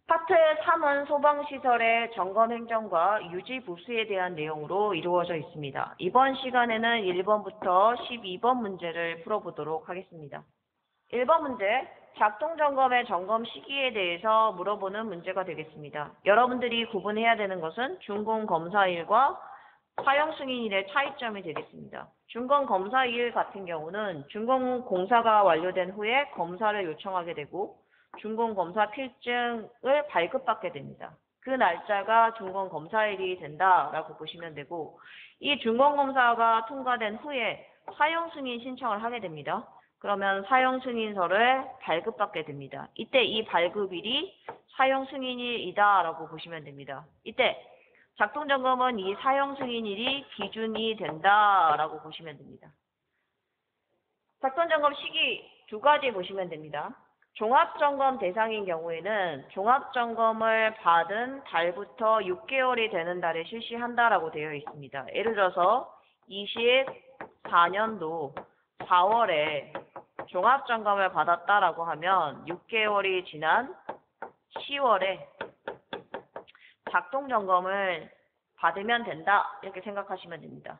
파트 3은 소방시설의 점검 행정과 유지 보수에 대한 내용으로 이루어져 있습니다. 이번 시간에는 1번부터 12번 문제를 풀어보도록 하겠습니다. 1번 문제, 작동점검의 점검 시기에 대해서 물어보는 문제가 되겠습니다. 여러분들이 구분해야 되는 것은 준공검사일과 사용승인일의 차이점이 되겠습니다. 준공검사일 같은 경우는 준공공사가 완료된 후에 검사를 요청하게 되고 준공검사 필증을 발급받게 됩니다. 그 날짜가 준공검사일이 된다라고 보시면 되고, 이 준공검사가 통과된 후에 사용승인 신청을 하게 됩니다. 그러면 사용승인서를 발급받게 됩니다. 이때 이 발급일이 사용승인일이다라고 보시면 됩니다. 이때 작동점검은 이 사용승인일이 기준이 된다라고 보시면 됩니다. 작동점검 시기 두 가지 보시면 됩니다. 종합점검 대상인 경우에는 종합점검을 받은 달부터 6개월이 되는 달에 실시한다라고 되어 있습니다. 예를 들어서 24년도 4월에 종합점검을 받았다라고 하면 6개월이 지난 10월에 작동점검을 받으면 된다, 이렇게 생각하시면 됩니다.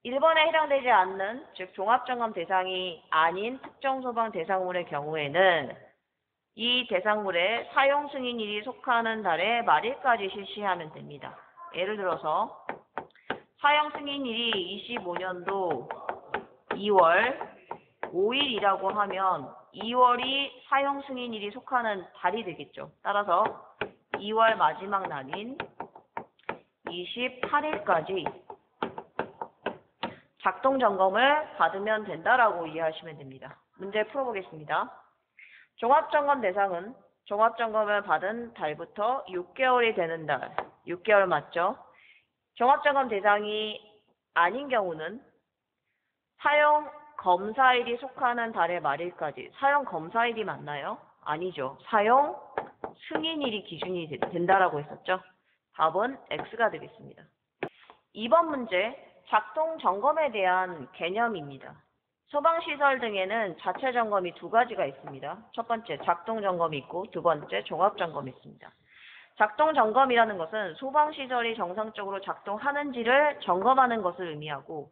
1번에 해당되지 않는, 즉 종합점검 대상이 아닌 특정 소방 대상물의 경우에는 이 대상물의 사용 승인일이 속하는 달의 말일까지 실시하면 됩니다. 예를 들어서 사용 승인일이 25년도 2월 5일이라고 하면 2월이 사용 승인일이 속하는 달이 되겠죠. 따라서 2월 마지막 날인 28일까지 작동점검을 받으면 된다라고 이해하시면 됩니다. 문제 풀어보겠습니다. 종합점검 대상은 종합점검을 받은 달부터 6개월이 되는 달, 6개월 맞죠? 종합점검 대상이 아닌 경우는 사용검사일이 속하는 달의 말일까지. 사용검사일이 맞나요? 아니죠. 사용승인일이 기준이 된다라고 했었죠. 답은 X가 되겠습니다. 2번 문제, 작동점검에 대한 개념입니다. 소방시설 등에는 자체 점검이 두 가지가 있습니다. 첫 번째, 작동점검이 있고 두 번째, 종합점검이 있습니다. 작동점검이라는 것은 소방시설이 정상적으로 작동하는지를 점검하는 것을 의미하고,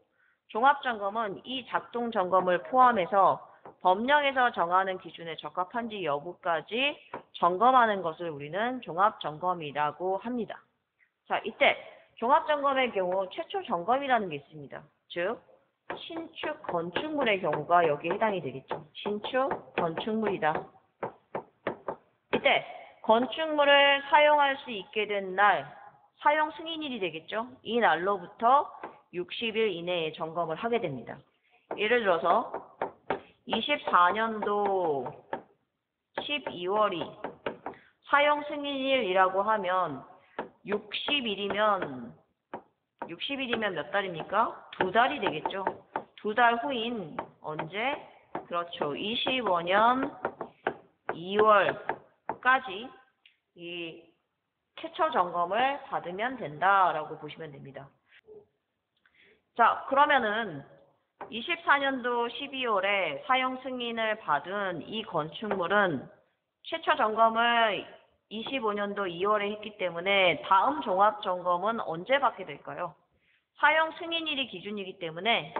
종합점검은 이 작동점검을 포함해서 법령에서 정하는 기준에 적합한지 여부까지 점검하는 것을 우리는 종합점검이라고 합니다. 자, 이때 종합점검의 경우 최초 점검이라는 게 있습니다. 즉 신축 건축물의 경우가 여기에 해당이 되겠죠. 신축 건축물이다. 이때 건축물을 사용할 수 있게 된 날, 사용 승인일이 되겠죠. 이 날로부터 60일 이내에 점검을 하게 됩니다. 예를 들어서 24년도 12월이 사용 승인일이라고 하면 60일이면 몇 달입니까? 두 달이 되겠죠. 두 달 후인 언제? 그렇죠. 25년 2월까지 이 최초 점검을 받으면 된다라고 보시면 됩니다. 자, 그러면은 24년도 12월에 사용 승인을 받은 이 건축물은 최초 점검을 25년도 2월에 했기 때문에 다음 종합점검은 언제 받게 될까요? 사용 승인일이 기준이기 때문에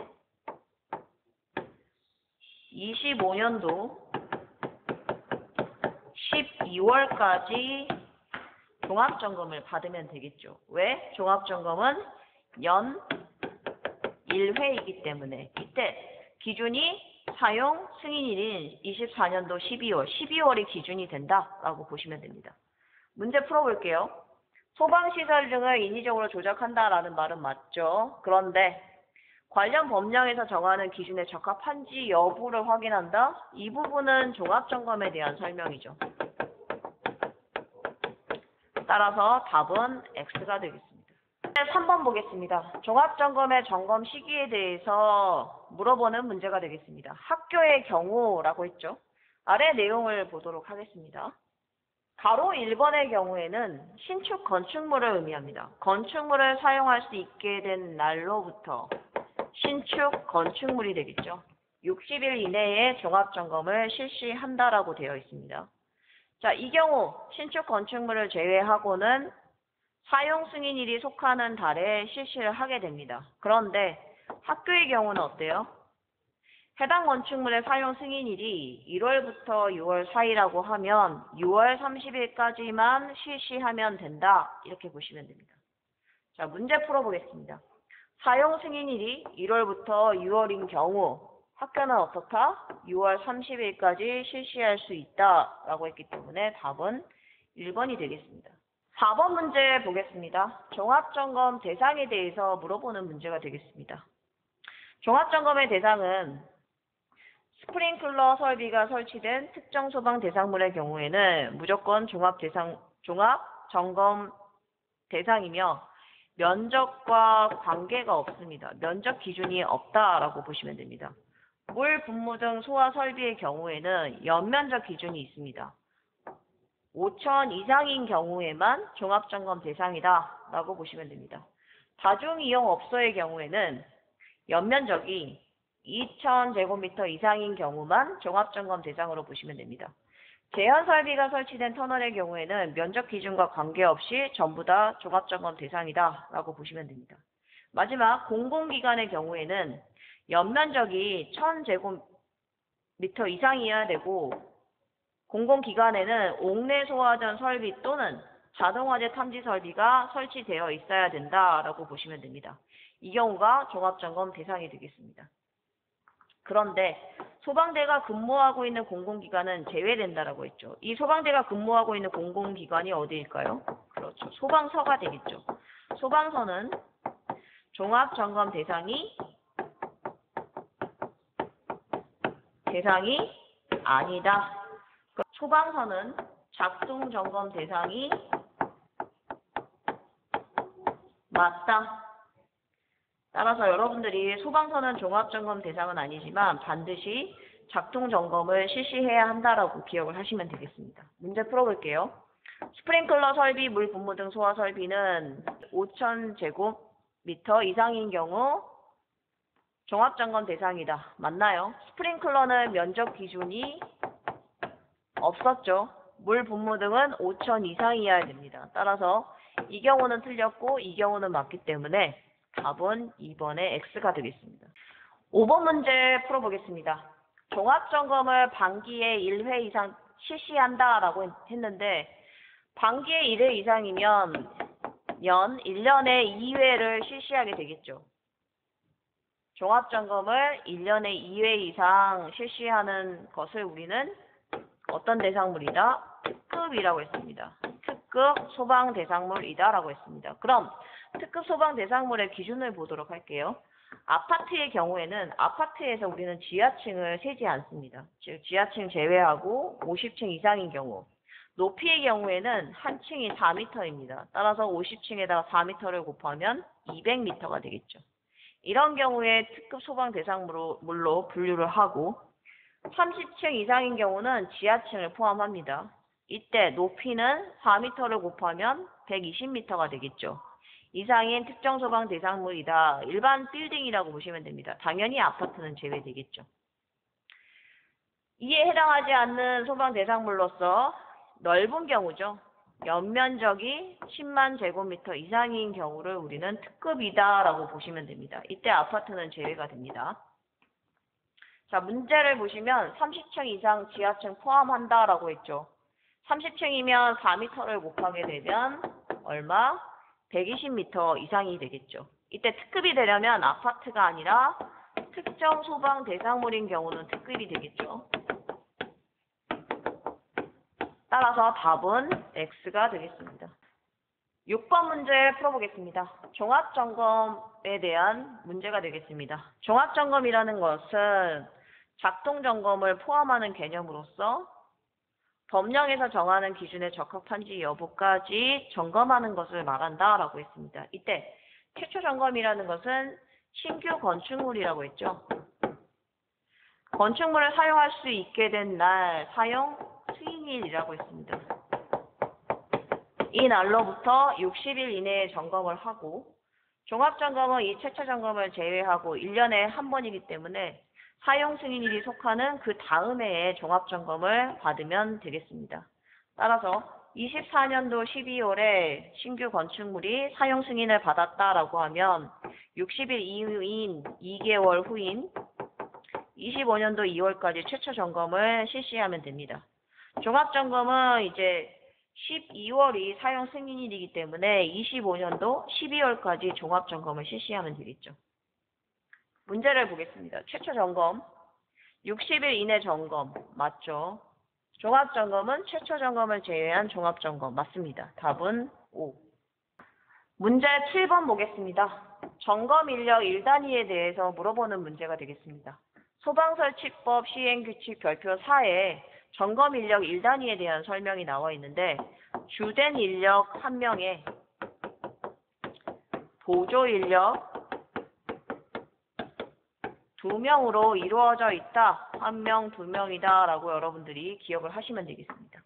25년도 12월까지 종합점검을 받으면 되겠죠. 왜? 종합점검은 연 1회이기 때문에 이때 기준이 사용 승인일인 24년도 12월이 기준이 된다라고 보시면 됩니다. 문제 풀어볼게요. 소방시설 등을 인위적으로 조작한다라는 말은 맞죠. 그런데 관련 법령에서 정하는 기준에 적합한지 여부를 확인한다? 이 부분은 종합점검에 대한 설명이죠. 따라서 답은 X가 되겠습니다. 3번 보겠습니다. 종합점검의 점검 시기에 대해서 물어보는 문제가 되겠습니다. 학교의 경우라고 했죠. 아래 내용을 보도록 하겠습니다. 가로 1번의 경우에는 신축 건축물을 의미합니다. 건축물을 사용할 수 있게 된 날로부터 신축 건축물이 되겠죠. 60일 이내에 종합점검을 실시한다라고 되어 있습니다. 자, 이 경우 신축 건축물을 제외하고는 사용 승인일이 속하는 달에 실시를 하게 됩니다. 그런데 학교의 경우는 어때요? 해당 건축물의 사용 승인일이 1월부터 6월 사이라고 하면 6월 30일까지만 실시하면 된다. 이렇게 보시면 됩니다. 자, 문제 풀어보겠습니다. 사용 승인일이 1월부터 6월인 경우 학교는 어떻다? 6월 30일까지 실시할 수 있다 라고 했기 때문에 답은 1번이 되겠습니다. 4번 문제 보겠습니다. 종합점검 대상에 대해서 물어보는 문제가 되겠습니다. 종합점검의 대상은 스프링클러 설비가 설치된 특정 소방 대상물의 경우에는 무조건 종합점검 대상이며 면적과 관계가 없습니다. 면적 기준이 없다라고 보시면 됩니다. 물, 분무 등 소화 설비의 경우에는 연면적 기준이 있습니다. 5천 이상인 경우에만 종합점검 대상이다 라고 보시면 됩니다. 다중이용업소의 경우에는 연면적이 2,000제곱미터 이상인 경우만 종합점검 대상으로 보시면 됩니다. 제한설비가 설치된 터널의 경우에는 면적 기준과 관계없이 전부 다 종합점검 대상이다 라고 보시면 됩니다. 마지막 공공기관의 경우에는 연면적이 1,000제곱미터 이상이어야 되고 공공기관에는 옥내 소화전 설비 또는 자동화재 탐지 설비가 설치되어 있어야 된다라고 보시면 됩니다. 이 경우가 종합점검 대상이 되겠습니다. 그런데 소방대가 근무하고 있는 공공기관은 제외된다라고 했죠. 이 소방대가 근무하고 있는 공공기관이 어디일까요? 그렇죠. 소방서가 되겠죠. 소방서는 종합점검 대상이 아니다. 소방서는 작동점검 대상이 맞다. 따라서 여러분들이 소방서는 종합점검 대상은 아니지만 반드시 작동점검을 실시해야 한다라고 기억을 하시면 되겠습니다. 문제 풀어볼게요. 스프링클러 설비, 물, 분무 등 소화 설비는 5,000제곱미터 이상인 경우 종합점검 대상이다. 맞나요? 스프링클러는 면적 기준이 없었죠. 물, 분무 등은 5,000 이상이어야 됩니다. 따라서 이 경우는 틀렸고 이 경우는 맞기 때문에 답은 2번의 X가 되겠습니다. 5번 문제 풀어보겠습니다. 종합점검을 반기에 1회 이상 실시한다라고 했는데 반기에 1회 이상이면 1년에 2회를 실시하게 되겠죠. 종합점검을 1년에 2회 이상 실시하는 것을 우리는 어떤 대상물이다? 특급이라고 했습니다. 특급 소방 대상물이다 라고 했습니다. 그럼 특급 소방 대상물의 기준을 보도록 할게요. 아파트의 경우에는 아파트에서 우리는 지하층을 세지 않습니다. 즉 지하층 제외하고 50층 이상인 경우, 높이의 경우에는 한 층이 4m입니다. 따라서 50층에다가 4m를 곱하면 200m가 되겠죠. 이런 경우에 특급 소방 대상물로 분류를 하고 30층 이상인 경우는 지하층을 포함합니다. 이때 높이는 4m를 곱하면 120m가 되겠죠. 이상인 특정 소방 대상물이다. 일반 빌딩이라고 보시면 됩니다. 당연히 아파트는 제외되겠죠. 이에 해당하지 않는 소방 대상물로서 넓은 경우죠. 연면적이 10만 제곱미터 이상인 경우를 우리는 특급이다 라고 보시면 됩니다. 이때 아파트는 제외가 됩니다. 자, 문제를 보시면 30층 이상 지하층 포함한다 라고 했죠. 30층이면 4m를 곱하게 되면 얼마? 120m 이상이 되겠죠. 이때 특급이 되려면 아파트가 아니라 특정 소방 대상물인 경우는 특급이 되겠죠. 따라서 답은 X가 되겠습니다. 6번 문제 풀어보겠습니다. 종합점검에 대한 문제가 되겠습니다. 종합점검이라는 것은 작동점검을 포함하는 개념으로서 법령에서 정하는 기준에 적합한지 여부까지 점검하는 것을 말한다라고 했습니다. 이때 최초 점검이라는 것은 신규 건축물이라고 했죠. 건축물을 사용할 수 있게 된 날 사용 승인일이라고 했습니다. 이 날로부터 60일 이내에 점검을 하고 종합점검은 이 최초 점검을 제외하고 1년에 한 번이기 때문에 사용 승인일이 속하는 그 다음 해에 종합점검을 받으면 되겠습니다. 따라서 24년도 12월에 신규 건축물이 사용 승인을 받았다라고 하면 60일 이후인 2개월 후인 25년도 2월까지 최초 점검을 실시하면 됩니다. 종합점검은 이제 12월이 사용 승인일이기 때문에 25년도 12월까지 종합점검을 실시하면 되겠죠. 문제를 보겠습니다. 최초 점검, 60일 이내 점검, 맞죠? 종합점검은 최초 점검을 제외한 종합점검, 맞습니다. 답은 5. 문제 7번 보겠습니다. 점검 인력 1단위에 대해서 물어보는 문제가 되겠습니다. 소방설치법 시행규칙 별표 4에 점검 인력 1단위에 대한 설명이 나와 있는데 주된 인력 1명에 보조 인력 2명으로 이루어져 있다. 1명, 2명이다 라고 여러분들이 기억을 하시면 되겠습니다.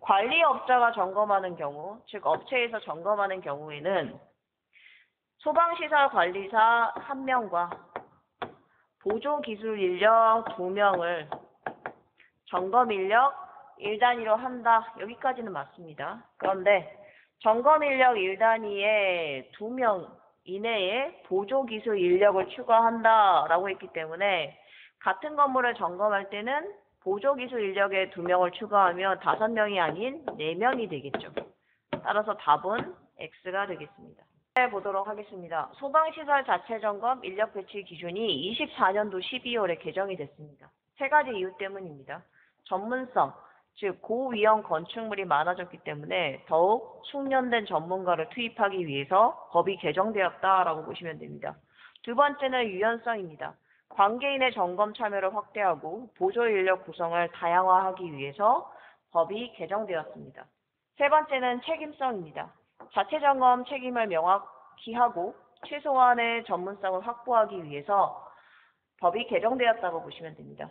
관리업자가 점검하는 경우, 즉 업체에서 점검하는 경우에는 소방시설 관리사 1명과 보조기술 인력 2명을 점검 인력 1단위로 한다. 여기까지는 맞습니다. 그런데 점검 인력 1단위에 2명 이내에 보조기술 인력을 추가한다 라고 했기 때문에 같은 건물을 점검할 때는 보조기술 인력에 2명을 추가하면 5명이 아닌 4명이 되겠죠. 따라서 답은 X가 되겠습니다. 보도록 하겠습니다. 소방시설 자체 점검 인력 배치 기준이 24년도 12월에 개정이 됐습니다. 3가지 이유 때문입니다. 전문성, 즉 고위험 건축물이 많아졌기 때문에 더욱 숙련된 전문가를 투입하기 위해서 법이 개정되었다라고 보시면 됩니다. 두 번째는 유연성입니다. 관계인의 점검 참여를 확대하고 보조 인력 구성을 다양화하기 위해서 법이 개정되었습니다. 세 번째는 책임성입니다. 자체 점검 책임을 명확히 하고 최소한의 전문성을 확보하기 위해서 법이 개정되었다고 보시면 됩니다.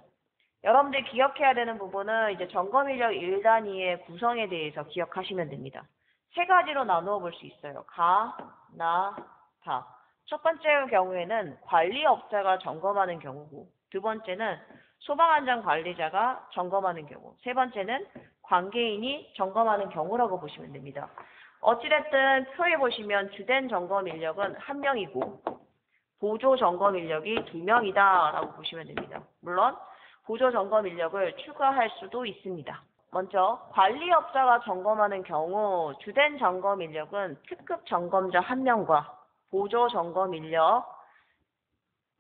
여러분들 기억해야 되는 부분은 이제 점검 인력 1단위의 구성에 대해서 기억하시면 됩니다. 3가지로 나누어 볼 수 있어요. 가, 나, 다. 첫 번째 경우에는 관리업자가 점검하는 경우고, 두 번째는 소방안전관리자가 점검하는 경우, 세 번째는 관계인이 점검하는 경우라고 보시면 됩니다. 어찌됐든 표에 보시면 주된 점검 인력은 1명이고 보조 점검 인력이 2명이다 라고 보시면 됩니다. 물론 보조 점검 인력을 추가할 수도 있습니다. 먼저 관리업자가 점검하는 경우 주된 점검 인력은 특급 점검자 1명과 보조 점검 인력,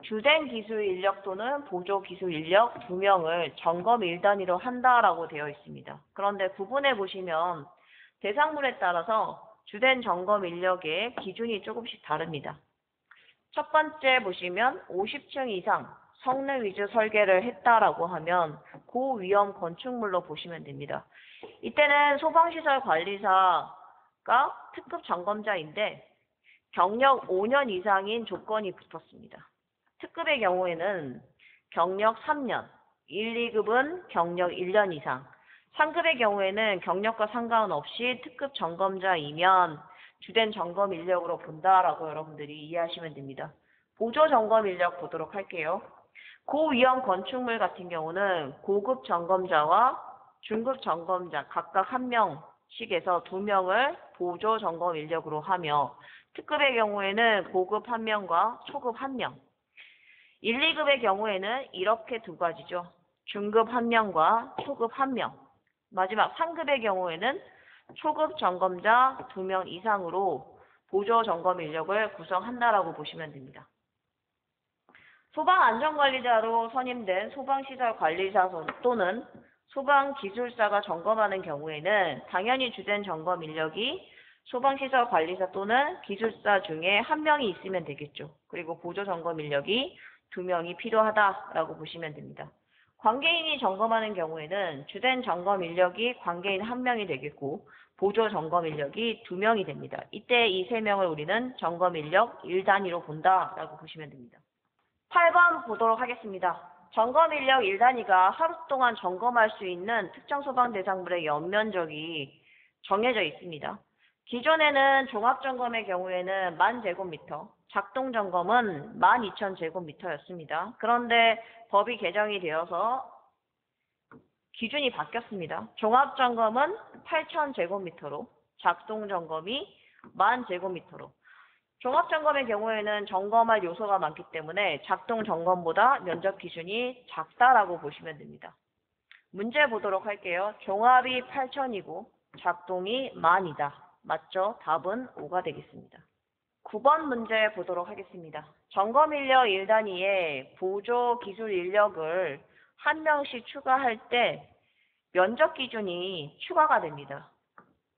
주된 기술 인력 또는 보조 기술 인력 2명을 점검 1단위로 한다라고 되어 있습니다. 그런데 구분해 보시면 대상물에 따라서 주된 점검 인력의 기준이 조금씩 다릅니다. 첫 번째 보시면 50층 이상 성능 위주 설계를 했다라고 하면 고위험 건축물로 보시면 됩니다. 이때는 소방시설 관리사가 특급 점검자인데 경력 5년 이상인 조건이 붙었습니다. 특급의 경우에는 경력 3년, 1, 2급은 경력 1년 이상, 3급의 경우에는 경력과 상관없이 특급 점검자이면 주된 점검 인력으로 본다라고 여러분들이 이해하시면 됩니다. 보조 점검 인력 보도록 할게요. 고위험 건축물 같은 경우는 고급 점검자와 중급 점검자 각각 1명씩에서 2명을 보조 점검 인력으로 하며 특급의 경우에는 고급 1명과 초급 1명, 1, 2급의 경우에는 이렇게 2가지죠. 중급 1명과 초급 1명, 마지막 3급의 경우에는 초급 점검자 2명 이상으로 보조 점검 인력을 구성한다라고 보시면 됩니다. 소방안전관리자로 선임된 소방시설 관리사 또는 소방기술사가 점검하는 경우에는 당연히 주된 점검 인력이 소방시설 관리사 또는 기술사 중에 1명이 있으면 되겠죠. 그리고 보조 점검 인력이 2명이 필요하다라고 보시면 됩니다. 관계인이 점검하는 경우에는 주된 점검 인력이 관계인 1명이 되겠고 보조 점검 인력이 2명이 됩니다. 이때 이 3명을 우리는 점검 인력 1단위로 본다라고 보시면 됩니다. 8번 보도록 하겠습니다. 점검 인력 1단위가 하루 동안 점검할 수 있는 특정 소방 대상물의 연면적이 정해져 있습니다. 기존에는 종합점검의 경우에는 10,000제곱미터, 작동점검은 12,000제곱미터였습니다. 그런데 법이 개정이 되어서 기준이 바뀌었습니다. 종합점검은 8,000제곱미터로, 작동점검이 10,000제곱미터로. 종합점검의 경우에는 점검할 요소가 많기 때문에 작동점검보다 면적 기준이 작다라고 보시면 됩니다. 문제 보도록 할게요. 종합이 8,000이고 작동이 10,000이다. 맞죠? 답은 5가 되겠습니다. 9번 문제 보도록 하겠습니다. 점검인력 1단위에 보조 기술 인력을 한 명씩 추가할 때 면적 기준이 추가가 됩니다.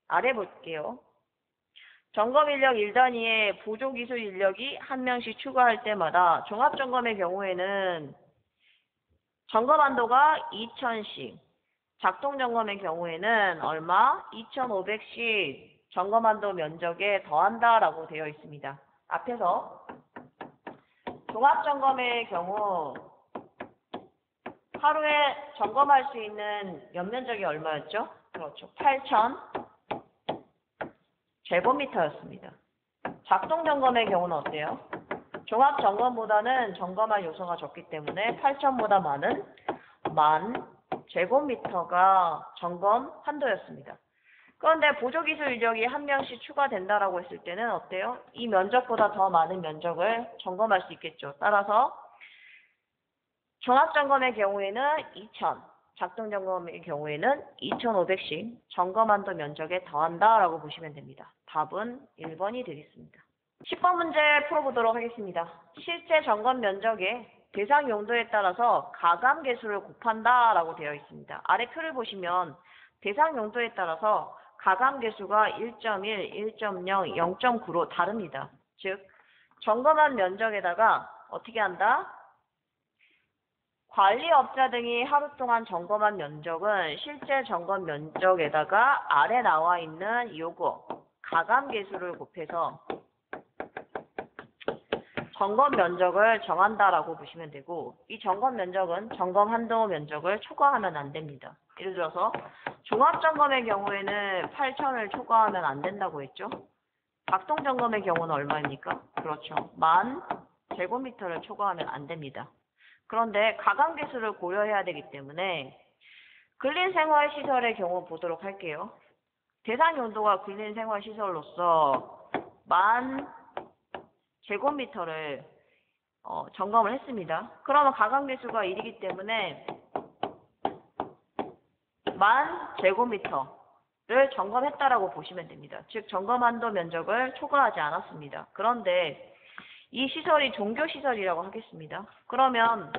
아래 볼게요. 점검인력 1단위에 보조 기술 인력이 한 명씩 추가할 때마다 종합점검의 경우에는 점검 한도가 2,000씩, 작동점검의 경우에는 얼마? 2,500씩 점검 한도 면적에 더한다라고 되어 있습니다. 앞에서 종합점검의 경우 하루에 점검할 수 있는 연면적이 얼마였죠? 그렇죠. 8,000제곱미터였습니다. 작동점검의 경우는 어때요? 종합점검보다는 점검할 요소가 적기 때문에 8,000보다 많은 10,000제곱미터가 점검 한도였습니다. 그런데 보조기술 인력이 한 명씩 추가된다라고 했을 때는 어때요? 이 면적보다 더 많은 면적을 점검할 수 있겠죠. 따라서 종합점검의 경우에는 2,000, 작동점검의 경우에는 2,500씩 점검 한도 면적에 더한다라고 보시면 됩니다. 답은 1번이 되겠습니다. 10번 문제 풀어보도록 하겠습니다. 실제 점검 면적의 대상 용도에 따라서 가감 개수를 곱한다라고 되어 있습니다. 아래 표를 보시면 대상 용도에 따라서 가감 개수가 1.1, 1.0, 0.9로 다릅니다. 즉, 점검한 면적에다가 어떻게 한다? 관리업자 등이 하루 동안 점검한 면적은 실제 점검 면적에다가 아래 나와 있는 요거 가감 개수를 곱해서 점검 면적을 정한다라고 보시면 되고, 이 점검 면적은 점검 한도 면적을 초과하면 안 됩니다. 예를 들어서 종합점검의 경우에는 8,000을 초과하면 안 된다고 했죠. 작동점검의 경우는 얼마입니까? 그렇죠. 10,000제곱미터를 초과하면 안 됩니다. 그런데 가감 개수를 고려해야 되기 때문에 근린생활시설의 경우 보도록 할게요. 대상 용도가 근린생활시설로서 10,000제곱미터를 점검을 했습니다. 그러면 가감 개수가 1이기 때문에 10,000제곱미터를 점검했다라고 보시면 됩니다. 즉 점검 한도 면적을 초과하지 않았습니다. 그런데 이 시설이 종교시설이라고 하겠습니다. 그러면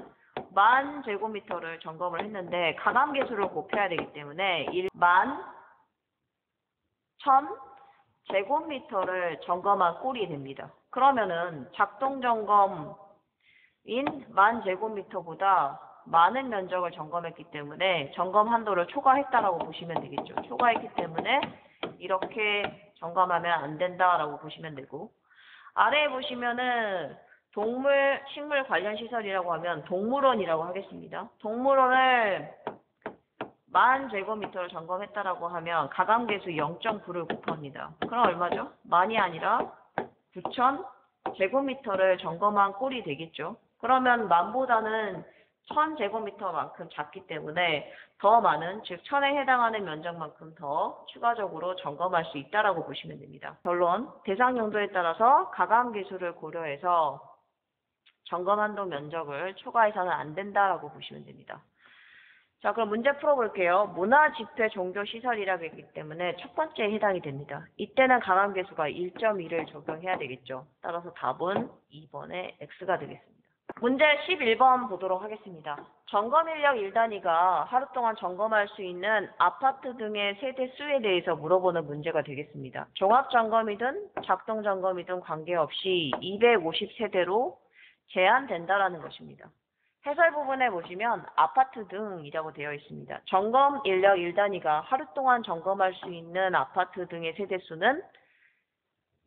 10,000제곱미터를 점검을 했는데 가감 개수를 곱해야 되기 때문에 11,000제곱미터를 점검한 꼴이 됩니다. 그러면은 작동점검인 10,000제곱미터보다 많은 면적을 점검했기 때문에 점검 한도를 초과했다라고 보시면 되겠죠. 초과했기 때문에 이렇게 점검하면 안 된다라고 보시면 되고, 아래에 보시면은 동물, 식물 관련 시설이라고 하면 동물원이라고 하겠습니다. 동물원을 10,000제곱미터를 점검했다라고 하면 가감 개수 0.9를 곱합니다. 그럼 얼마죠? 만이 아니라 9,000제곱미터를 점검한 꼴이 되겠죠. 그러면 10,000보다는 1,000제곱미터만큼 작기 때문에 더 많은, 즉 1,000에 해당하는 면적만큼 더 추가적으로 점검할 수 있다라고 보시면 됩니다. 결론, 대상 용도에 따라서 가감 개수를 고려해서 점검 한도 면적을 초과해서는 안 된다라고 보시면 됩니다. 자, 그럼 문제 풀어볼게요. 문화, 집회, 종교, 시설이라고 했기 때문에 첫 번째에 해당이 됩니다. 이때는 가감 개수가 1.2를 적용해야 되겠죠. 따라서 답은 2번의 X가 되겠습니다. 문제 11번 보도록 하겠습니다. 점검인력 1단위가 하루 동안 점검할 수 있는 아파트 등의 세대 수에 대해서 물어보는 문제가 되겠습니다. 종합점검이든 작동점검이든 관계없이 250세대로 제한된다라는 것입니다. 해설 부분에 보시면 아파트 등이라고 되어 있습니다. 점검인력 1단위가 하루 동안 점검할 수 있는 아파트 등의 세대수는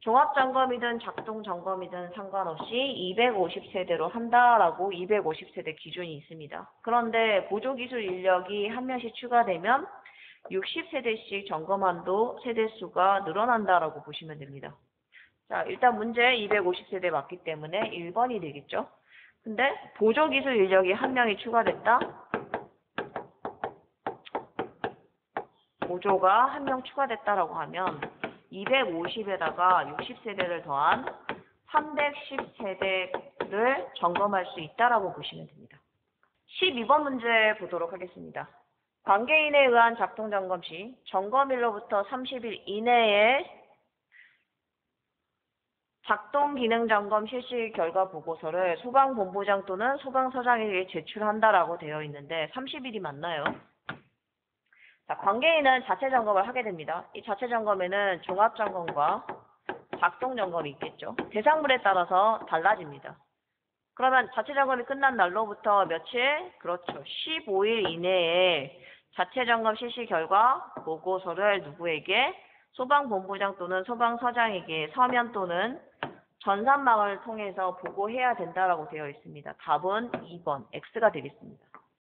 종합점검이든 작동점검이든 상관없이 250세대로 한다라고 250세대 기준이 있습니다. 그런데 보조기술 인력이 한 명씩 추가되면 60세대씩 점검한도 세대수가 늘어난다라고 보시면 됩니다. 자, 일단 문제 250세대 맞기 때문에 1번이 되겠죠. 근데 보조기술 인력이 한 명이 추가됐다? 보조가 한 명 추가됐다라고 하면 250에다가 60세대를 더한 310세대를 점검할 수 있다라고 보시면 됩니다. 12번 문제 보도록 하겠습니다. 관계인에 의한 작동 점검 시 점검일로부터 30일 이내에 작동 기능 점검 실시 결과 보고서를 소방본부장 또는 소방서장에게 제출한다라고 되어 있는데 30일이 맞나요? 자, 관계인은 자체 점검을 하게 됩니다. 이 자체 점검에는 종합 점검과 작동 점검이 있겠죠. 대상물에 따라서 달라집니다. 그러면 자체 점검이 끝난 날로부터 며칠? 그렇죠. 15일 이내에 자체 점검 실시 결과 보고서를 누구에게? 소방본부장 또는 소방서장에게 서면 또는 전산망을 통해서 보고해야 된다라고 되어 있습니다. 답은 2번 X가 되겠습니다.